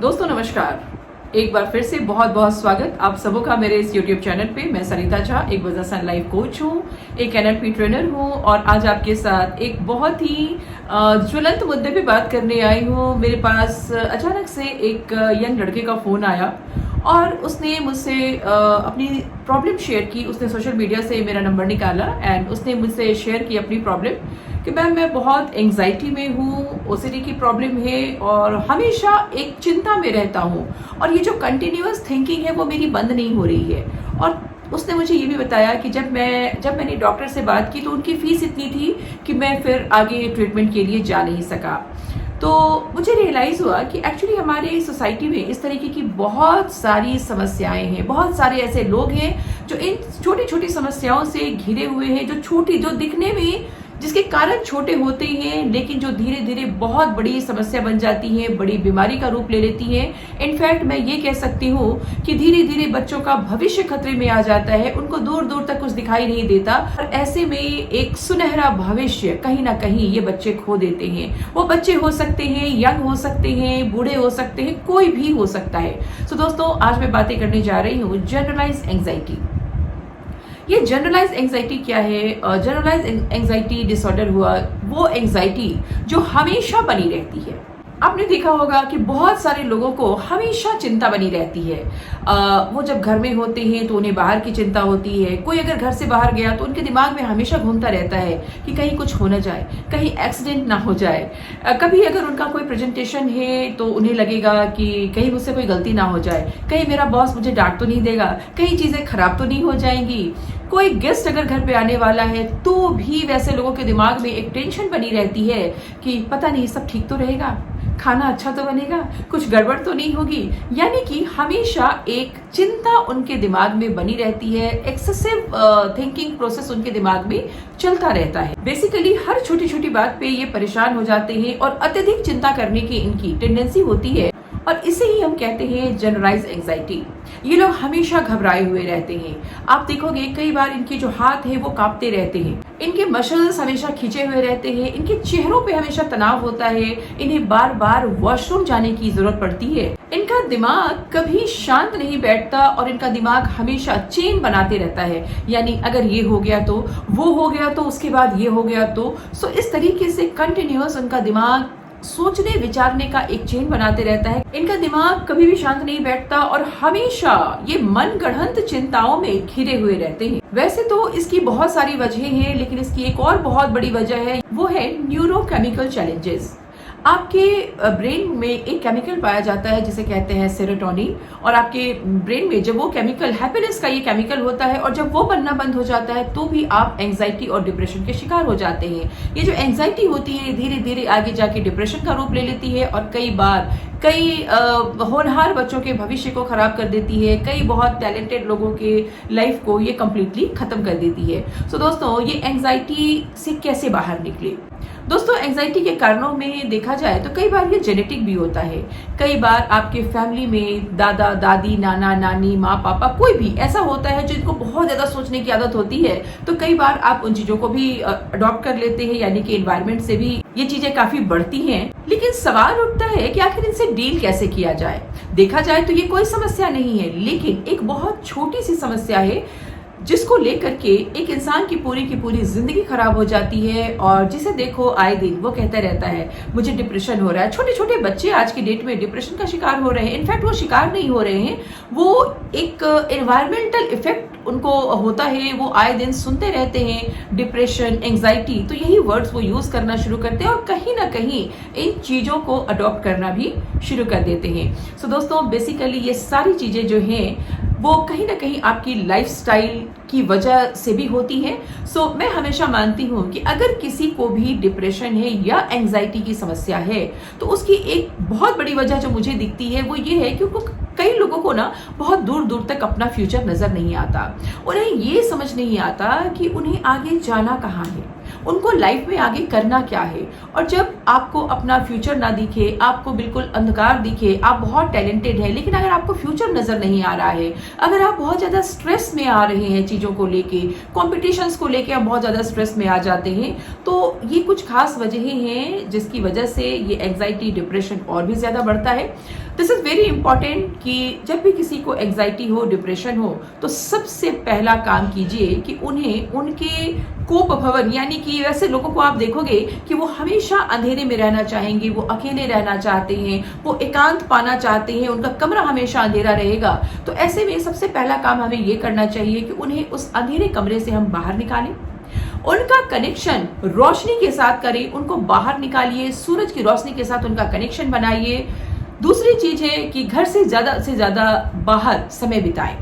दोस्तों नमस्कार। एक बार फिर से बहुत बहुत स्वागत आप सबों का मेरे इस YouTube चैनल पे। मैं सरिता झा एक बिजनेस एंड लाइफ कोच हूँ, एक NLP ट्रेनर हूँ और आज आपके साथ एक बहुत ही ज्वलंत मुद्दे पे बात करने आई हूँ। मेरे पास अचानक से एक यंग लड़के का फ़ोन आया और उसने मुझसे अपनी प्रॉब्लम शेयर की। उसने सोशल मीडिया से मेरा नंबर निकाला एंड उसने मुझसे शेयर की अपनी प्रॉब्लम कि मैम मैं बहुत एंग्जाइटी में हूँ, ओसीडी की प्रॉब्लम है और हमेशा एक चिंता में रहता हूँ और ये जो कंटिन्यूअस थिंकिंग है वो मेरी बंद नहीं हो रही है। और उसने मुझे ये भी बताया कि जब मैंने डॉक्टर से बात की तो उनकी फीस इतनी थी कि मैं फिर आगे ट्रीटमेंट के लिए जा नहीं सका। तो मुझे रियलाइज़ हुआ कि एक्चुअली हमारे सोसाइटी में इस तरीके की बहुत सारी समस्याएं हैं। बहुत सारे ऐसे लोग हैं जो इन छोटी छोटी समस्याओं से घिरे हुए हैं, जो दिखने में जिसके कारण छोटे होते हैं लेकिन जो धीरे धीरे बहुत बड़ी समस्या बन जाती है, बड़ी बीमारी का रूप ले लेती है। इनफैक्ट मैं ये कह सकती हूँ कि धीरे धीरे बच्चों का भविष्य खतरे में आ जाता है, उनको दूर दूर तक कुछ दिखाई नहीं देता और ऐसे में एक सुनहरा भविष्य कहीं ना कहीं ये बच्चे खो देते हैं। वो बच्चे हो सकते हैं, यंग हो सकते हैं, बूढ़े हो सकते हैं, कोई भी हो सकता है। सो दोस्तों आज मैं बातें करने जा रही हूँ जनरलाइज एंग्जाइटी। ये जनरलाइज एंग्जाइटी क्या है? जनरलाइज एंग्जाइटी डिसऑर्डर हुआ वो एंग्जाइटी जो हमेशा बनी रहती है। आपने देखा होगा कि बहुत सारे लोगों को हमेशा चिंता बनी रहती है। वो जब घर में होते हैं तो उन्हें बाहर की चिंता होती है। कोई अगर घर से बाहर गया तो उनके दिमाग में हमेशा घूमता रहता है कि कहीं कुछ हो ना जाए, कहीं एक्सीडेंट ना हो जाए। कभी अगर उनका कोई प्रेजेंटेशन है तो उन्हें लगेगा कि कहीं मुझसे कोई गलती ना हो जाए, कहीं मेरा बॉस मुझे डांट तो नहीं देगा, कहीं चीजें खराब तो नहीं हो जाएंगी। कोई गेस्ट अगर घर पे आने वाला है तो भी वैसे लोगों के दिमाग में एक टेंशन बनी रहती है कि पता नहीं सब ठीक तो रहेगा, खाना अच्छा तो बनेगा, कुछ गड़बड़ तो नहीं होगी। यानी कि हमेशा एक चिंता उनके दिमाग में बनी रहती है। एक्सेसिव थिंकिंग प्रोसेस उनके दिमाग में चलता रहता है। बेसिकली हर छोटी छोटी बात पे ये परेशान हो जाते हैं और अत्यधिक चिंता करने की इनकी टेंडेंसी होती है और इसे ही हम कहते हैं जनरलाइज एंग्जाइटी। ये लोग हमेशा घबराए हुए रहते हैं। आप देखोगे कई बार इनके जो हाथ है वो कांपते रहते हैं, इनके मसल्स हमेशा खींचे हुए रहते हैं, इनके चेहरों पे हमेशा तनाव होता है, इन्हें बार बार वॉशरूम जाने की जरूरत पड़ती है। इनका दिमाग कभी शांत नहीं बैठता और इनका दिमाग हमेशा चेन बनाते रहता है। यानी अगर ये हो गया तो वो हो गया तो उसके बाद ये हो गया तो सो इस तरीके से कंटिन्यूअस उनका दिमाग सोचने विचारने का एक चेन बनाते रहता है। इनका दिमाग कभी भी शांत नहीं बैठता और हमेशा ये मन गढ़ंत चिंताओं में घिरे हुए रहते हैं। वैसे तो इसकी बहुत सारी वजहें हैं लेकिन इसकी एक और बहुत बड़ी वजह है, वो है न्यूरोकेमिकल चैलेंजेस। आपके ब्रेन में एक केमिकल पाया जाता है जिसे कहते हैं सेरोटोनिन और आपके ब्रेन में जब वो केमिकल हैप्पीनेस का ये केमिकल होता है और जब वो बनना बंद हो जाता है तो भी आप एंग्जाइटी और डिप्रेशन के शिकार हो जाते हैं। ये जो एंग्जाइटी होती है धीरे धीरे आगे जाके डिप्रेशन का रूप ले लेती है और कई होनहार बच्चों के भविष्य को खराब कर देती है। कई बहुत टैलेंटेड लोगों के लाइफ को ये कंप्लीटली खत्म कर देती है। सो दोस्तों ये एंग्जाइटी से कैसे बाहर निकले? दोस्तों एंग्जाइटी के कारणों में देखा जाए तो कई बार ये जेनेटिक भी होता है। कई बार आपके फैमिली में दादा दादी, नाना नानी, माँ पापा कोई भी ऐसा होता है जिनको बहुत ज्यादा सोचने की आदत होती है, तो कई बार आप उन चीजों को भी अडॉप्ट कर लेते हैं। यानी कि एनवायरनमेंट से भी ये चीजें काफी बढ़ती हैं। लेकिन सवाल उठता है कि आखिर इनसे डील कैसे किया जाए। देखा जाए तो ये कोई समस्या नहीं है लेकिन एक बहुत छोटी सी समस्या है जिसको लेकर के एक इंसान की पूरी जिंदगी खराब हो जाती है और जिसे देखो आए दिन वो कहता रहता है मुझे डिप्रेशन हो रहा है। छोटे छोटे बच्चे आज की डेट में डिप्रेशन का शिकार हो रहे हैं। इनफैक्ट वो शिकार नहीं हो रहे हैं, वो एक एनवायरमेंटल इफेक्ट उनको होता है। वो आए दिन सुनते रहते हैं डिप्रेशन, एंग्जाइटी, तो यही वर्ड्स वो यूज करना शुरू करते हैं और कहीं ना कहीं इन चीजों को अडॉप्ट करना भी शुरू कर देते हैं। सो दोस्तों बेसिकली ये सारी चीजें जो हैं वो कहीं ना कहीं आपकी लाइफस्टाइल की वजह से भी होती है। सो मैं हमेशा मानती हूँ कि अगर किसी को भी डिप्रेशन है या एंग्जाइटी की समस्या है तो उसकी एक बहुत बड़ी वजह जो मुझे दिखती है वो ये है कि कई लोगों को ना बहुत दूर दूर तक अपना फ्यूचर नजर नहीं आता। उन्हें ये समझ नहीं आता कि उन्हें आगे जाना कहाँ है, उनको लाइफ में आगे करना क्या है। और जब आपको अपना फ्यूचर ना दिखे, आपको बिल्कुल अंधकार दिखे, आप बहुत टैलेंटेड है, लेकिन अगर आपको फ्यूचर नजर नहीं आ रहा है, अगर आप बहुत ज्यादा स्ट्रेस में आ रहे हैं चीजों को लेके, कॉम्पिटिशन्स को लेके आप बहुत ज्यादा स्ट्रेस में आ जाते हैं, तो ये कुछ खास वजहें हैं जिसकी वजह से ये एंजाइटी डिप्रेशन और भी ज्यादा बढ़ता है। दिस इज वेरी इंपॉर्टेंट कि जब भी किसी को एंजाइटी हो, डिप्रेशन हो, तो सबसे पहला काम कीजिए कि उन्हें उनके कोप भवन, यानी कि वैसे लोगों को आप देखोगे कि वो हमेशा अंधेरे में रहना चाहेंगे, वो अकेले रहना चाहते हैं, वो एकांत पाना चाहते हैं, उनका कमरा हमेशा अंधेरा रहेगा। तो ऐसे में सबसे पहला काम हमें ये करना चाहिए कि उन्हें उस अंधेरे कमरे से हम बाहर निकालें, उनका कनेक्शन रोशनी के साथ करें, उनको बाहर निकालिए, सूरज की रोशनी के साथ उनका कनेक्शन बनाइए। दूसरी चीज है कि घर से ज्यादा बाहर समय बिताएं,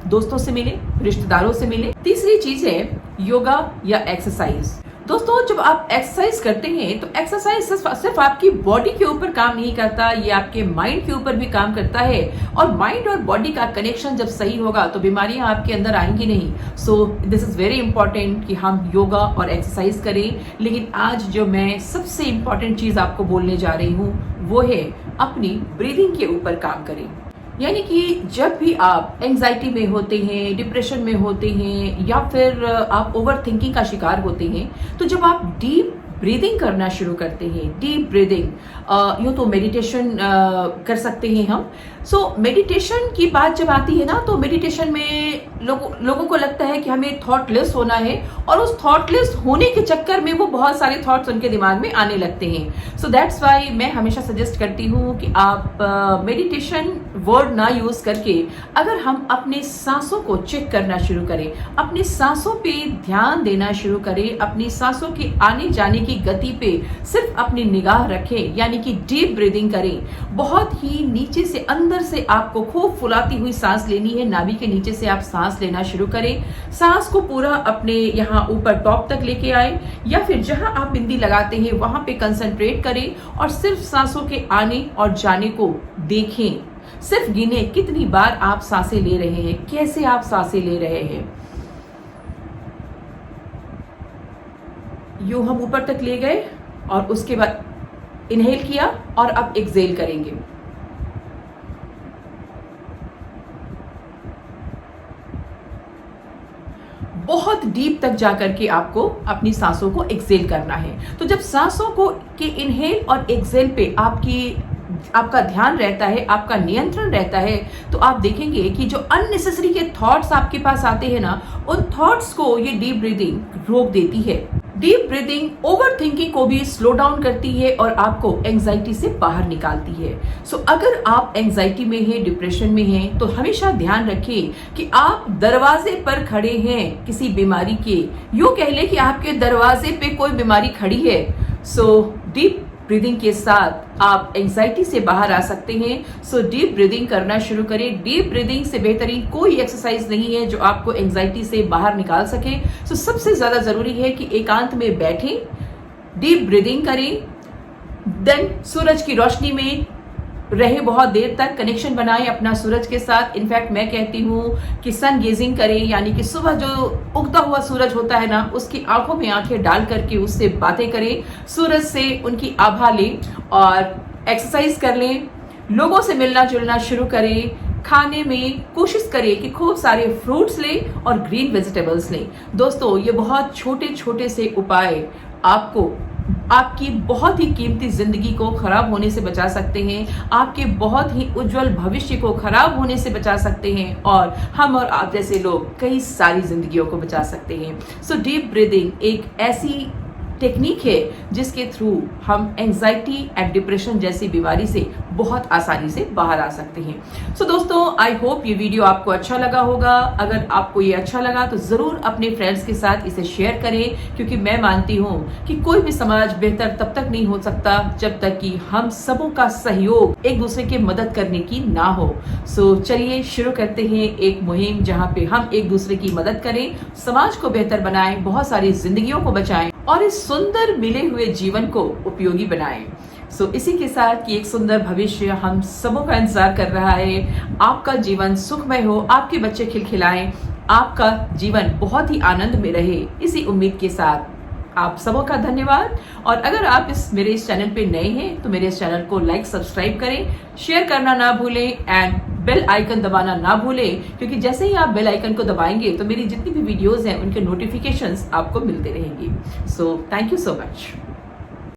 दोस्तों से मिले, रिश्तेदारों से मिले। तीसरी चीज है योगा या एक्सरसाइज। दोस्तों, जब आप एक्सरसाइज करते हैं तो एक्सरसाइज सिर्फ आपकी बॉडी के ऊपर काम नहीं करता, ये आपके माइंड के ऊपर भी काम करता है। और माइंड और बॉडी का कनेक्शन जब सही होगा तो बीमारियां आपके अंदर आएंगी नहीं। So this is very important कि हम योगा और एक्सरसाइज करें। लेकिन आज जो मैं सबसे इंपॉर्टेंट चीज आपको बोलने जा रही हूँ वो है अपनी ब्रीदिंग के ऊपर काम करें। यानी कि जब भी आप एंजाइटी में होते हैं, डिप्रेशन में होते हैं, या फिर आप ओवर थिंकिंग का शिकार होते हैं, तो जब आप डीप ब्रीदिंग करना शुरू करते हैं, डीप ब्रीदिंग, यूं तो मेडिटेशन कर सकते हैं हम। सो मेडिटेशन की बात जब आती है ना, तो मेडिटेशन में लोगों को लगता है कि हमें थॉटलेस होना है, और उस थॉटलेस होने के चक्कर में वो बहुत सारे थॉट्स उनके दिमाग में आने लगते हैं। सो दैट्स वाई मैं हमेशा सजेस्ट करती हूँ कि आप मेडिटेशन वर्ड ना यूज करके अगर हम अपने सांसों को चेक करना शुरू करें, अपनी सांसों पे ध्यान देना शुरू करें, अपनी सांसों के आने जाने की गति पे सिर्फ अपनी निगाह रखें, यानी कि डीप ब्रीदिंग करें। बहुत ही नीचे से अंदर से आपको खूब फुलाती हुई सांस लेनी है, नाभि के नीचे से आप सांस लेना शुरू करें। सांस को पूरा अपने यहाँ ऊपर टॉप तक लेके आए, या फिर जहां आप बिंदी लगाते हैं वहां पे कंसंट्रेट करें और सिर्फ सांसों के आने और जाने को देखें। सिर्फ गिने कितनी बार आप सांसें ले रहे हैं, कैसे आप सांसें ले रहे हैं। यूं हम ऊपर तक ले गए और उसके बाद इनहेल किया और अब एक्सहेल करेंगे। बहुत डीप तक जाकर के आपको अपनी सांसों को एक्सहेल करना है। तो जब सांसों को के इनहेल और एक्सहेल पे आपका ध्यान रहता है, आपका नियंत्रण रहता है, तो आप देखेंगे कि जो अननेसेसरी के थॉट्स आपके पास आते हैं ना, उन थॉट्स को ये डीप ब्रीदिंग रोक देती है। डीप ब्रीदिंग ओवर थिंकिंग को भी स्लो डाउन करती है और आपको एंजाइटी से बाहर निकालती है। सो अगर आप एंजाइटी में हैं, डिप्रेशन में हैं, तो हमेशा ध्यान रखें कि आप दरवाजे पर खड़े हैं किसी बीमारी के। यूं कह ले कि आपके दरवाजे पे कोई बीमारी खड़ी है। सो डीप ब्रीदिंग के साथ आप एंजाइटी से बाहर आ सकते हैं। सो डीप ब्रीदिंग करना शुरू करें। डीप ब्रीदिंग से बेहतरीन कोई एक्सरसाइज नहीं है जो आपको एंजाइटी से बाहर निकाल सके। सो सबसे ज्यादा जरूरी है कि एकांत में बैठें, डीप ब्रीदिंग करें, देन सूरज की रोशनी में रहे, बहुत देर तक कनेक्शन बनाएं अपना सूरज के साथ। इनफैक्ट मैं कहती हूँ कि सन गेजिंग करें, यानी कि सुबह जो उगता हुआ सूरज होता है ना, उसकी आंखों में आंखें डाल करके उससे बातें करें, सूरज से उनकी आभा लें और एक्सरसाइज कर लें। लोगों से मिलना जुलना शुरू करें। खाने में कोशिश करें कि खूब सारे फ्रूट्स लें और ग्रीन वेजिटेबल्स लें। दोस्तों, ये बहुत छोटे छोटे से उपाय आपको आपकी बहुत ही कीमती जिंदगी को खराब होने से बचा सकते हैं, आपके बहुत ही उज्जवल भविष्य को खराब होने से बचा सकते हैं, और हम और आप जैसे लोग कई सारी जिंदगियों को बचा सकते हैं। सो डीप ब्रीदिंग एक ऐसी टेक्निक है जिसके थ्रू हम एंजाइटी एंड डिप्रेशन जैसी बीमारी से बहुत आसानी से बाहर आ सकते हैं। सो दोस्तों, आई होप ये वीडियो आपको अच्छा लगा होगा। अगर आपको ये अच्छा लगा तो जरूर अपने फ्रेंड्स के साथ इसे शेयर करें, क्योंकि मैं मानती हूँ कि कोई भी समाज बेहतर तब तक नहीं हो सकता जब तक कि हम सबों का सहयोग एक दूसरे की मदद करने की ना हो। सो चलिए शुरू करते हैं एक मुहिम जहाँ पे हम एक दूसरे की मदद करें, समाज को बेहतर बनाएं, बहुत सारी जिंदगियों को बचाएं और इस सुंदर मिले हुए जीवन को उपयोगी बनाएं। सो इसी के साथ कि एक सुंदर भविष्य हम सबों का इंतजार कर रहा है। आपका जीवन सुखमय हो, आपके बच्चे खिलखिलाएं, आपका जीवन बहुत ही आनंद में रहे, इसी उम्मीद के साथ आप सबों का धन्यवाद। और अगर आप मेरे इस चैनल पे नए हैं तो मेरे इस चैनल को लाइक सब्सक्राइब करें, शेयर करना ना भूलें एंड बेल आइकन दबाना ना भूलें, क्योंकि जैसे ही आप बेल आइकन को दबाएंगे तो मेरी जितनी भी वीडियोस हैं उनके नोटिफिकेशंस आपको मिलते रहेंगे। So thank you so much.